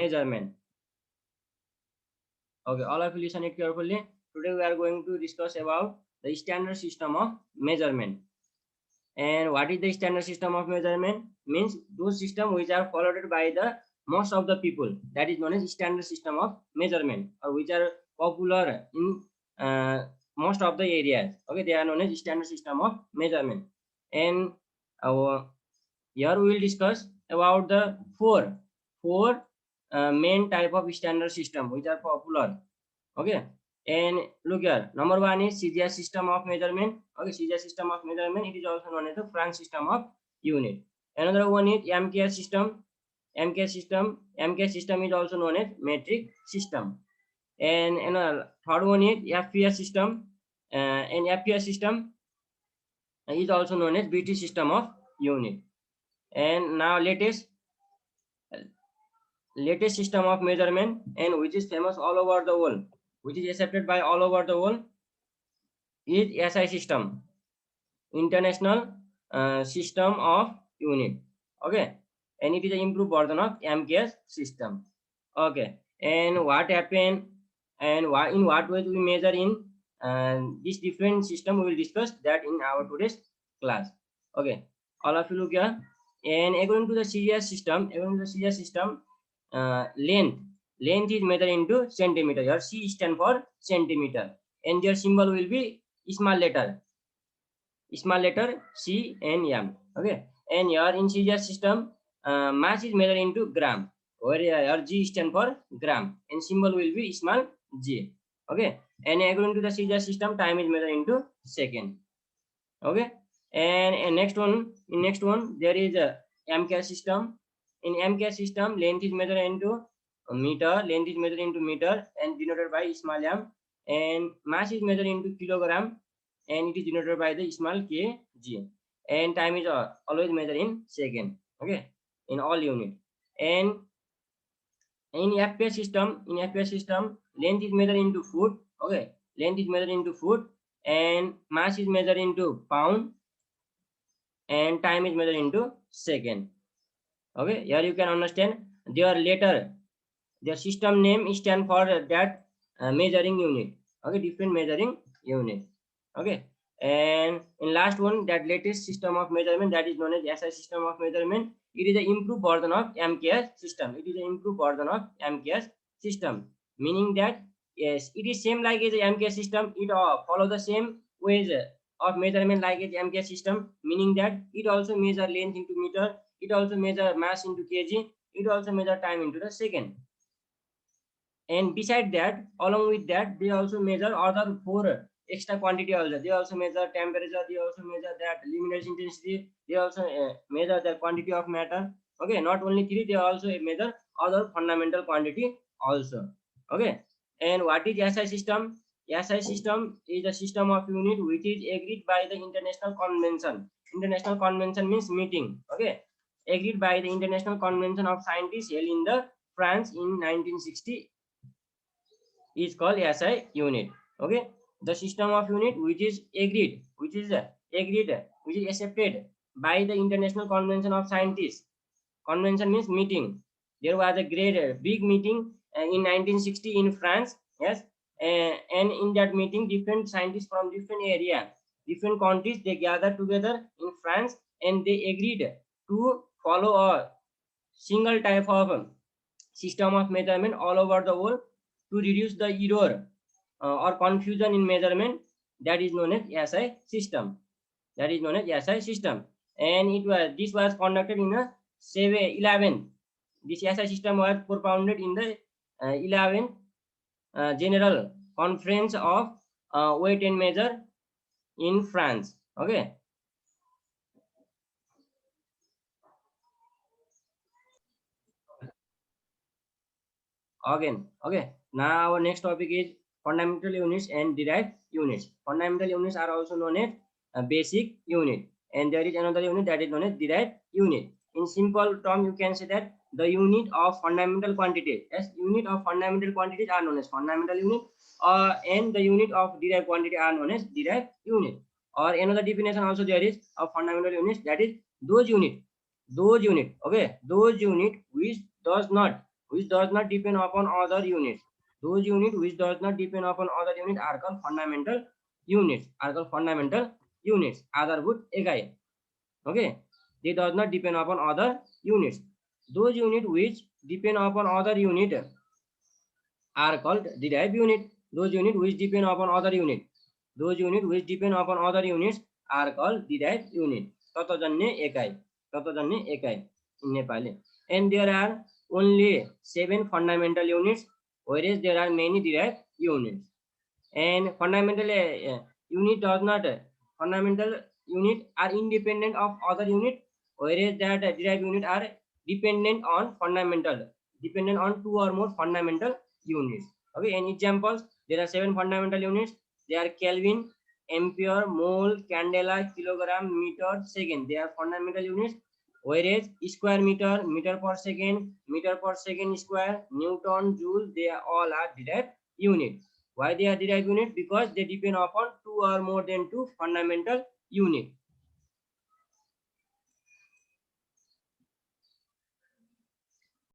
measurement. Okay, all of you listen it carefully. Today we are going to discuss about the standard system of measurement. And what is the standard system of measurement? Means those systems which are followed by the most of the people. That is known as standard system of measurement, or which are popular in most of the areas. Okay, they are known as standard system of measurement. And here we will discuss about the four main type of standard system which are popular. Okay, and look here, number one is CGS system of measurement. Okay, CGS system of measurement, it is also known as the Frank system of unit. Another one is MKS system. MKS system is also known as metric system. And another third one is FPS system. And FPS system is also known as BT system of unit. And now latest system of measurement, and which is famous all over the world, which is accepted by all over the world, is SI system, International System of Unit. Okay, and it is an improved version of MKS system. Okay, and what happened, and in what way we measure in this different system, we will discuss that in our today's class. Okay, all of you look here. And according to the CGS system, length is measured into centimeter. Here C stand for centimeter, and their symbol will be small letter C and M. Okay, and here in CGS system, mass is measured into gram, where here G stand for gram, and symbol will be small g. Okay, and according to the CGS system, time is measured into second. Okay, and next one there is a MKS system. In MKS system, length is measured into meter, and denoted by small m, and mass is measured into kilogram, and it is denoted by the small kg, and time is always measured in second. Okay, in all unit. And in FPS system, length is measured into foot. Okay, length is measured into foot, and mass is measured into pound, and time is measured into second. Okay, here you can understand their system name stand for that measuring unit. Okay, different measuring unit. Okay, and in last one, that latest system of measurement, that is known as SI system of measurement. It is an improved version of MKS system. Meaning that yes, it is same like as the MKS system. It follow the same ways of measurement like as MKS system. Meaning that it also measure length into meter. It also measure mass into kg. It also measure time into the second. And beside that, along with that, they also measure other four extra quantity also. They also measure temperature. They also measure that luminous intensity. They also measure the quantity of matter. Okay, not only three, they also measure other fundamental quantity also. Okay, and what is SI system? SI system is a system of unit which is agreed by the international convention. International convention means meeting. Okay, agreed by the International Convention of Scientists held in the France in 1960 is called SI unit. Okay, the system of unit which is accepted by the International Convention of Scientists. Convention means meeting. There was a big meeting in 1960 in France. Yes, and in that meeting, different scientists from different area, different countries, they gathered together in France, and they agreed to follow a single type of system of measurement all over the world to reduce the error or confusion in measurement. That is known as SI system. And this was conducted in a 11th. This SI system was propounded in the 11th General Conference of Weight and Measure in France. Okay. Again, okay. Now our next topic is fundamental units and derived units. Fundamental units are also known as basic unit, and there is another unit that is known as derived unit. In simple term, you can say that the unit of fundamental quantities, as unit of fundamental quantities are known as fundamental unit, and the unit of derived quantity are known as derived unit. Or another definition also there is of fundamental units, that is those unit, okay, those unit which which does not depend upon other units. Those units which does not depend upon other units are called fundamental units. Aadharभूत इकाई. Okay, they does not depend upon other units. Those units which depend upon other unit are called derived unit. Those units which depend upon other unit. Those units which depend upon other units are called derived unit. तत्वजन्य एकाइ. तत्वजन्य एकाइ in Nepali. And there are only 7 fundamental units, whereas there are many derived units. And fundamental unit are independent of other unit, whereas that derived unit are dependent on 2 or more fundamental units. Okay, and examples, there are 7 fundamental units. They are Kelvin, ampere, mole, candela, kilogram, meter, second. They are fundamental units, whereas square meter, meter per second square, Newton, joule, they are all are derived units. Why they are derived unit? Because they depend upon 2 or more than 2 fundamental unit.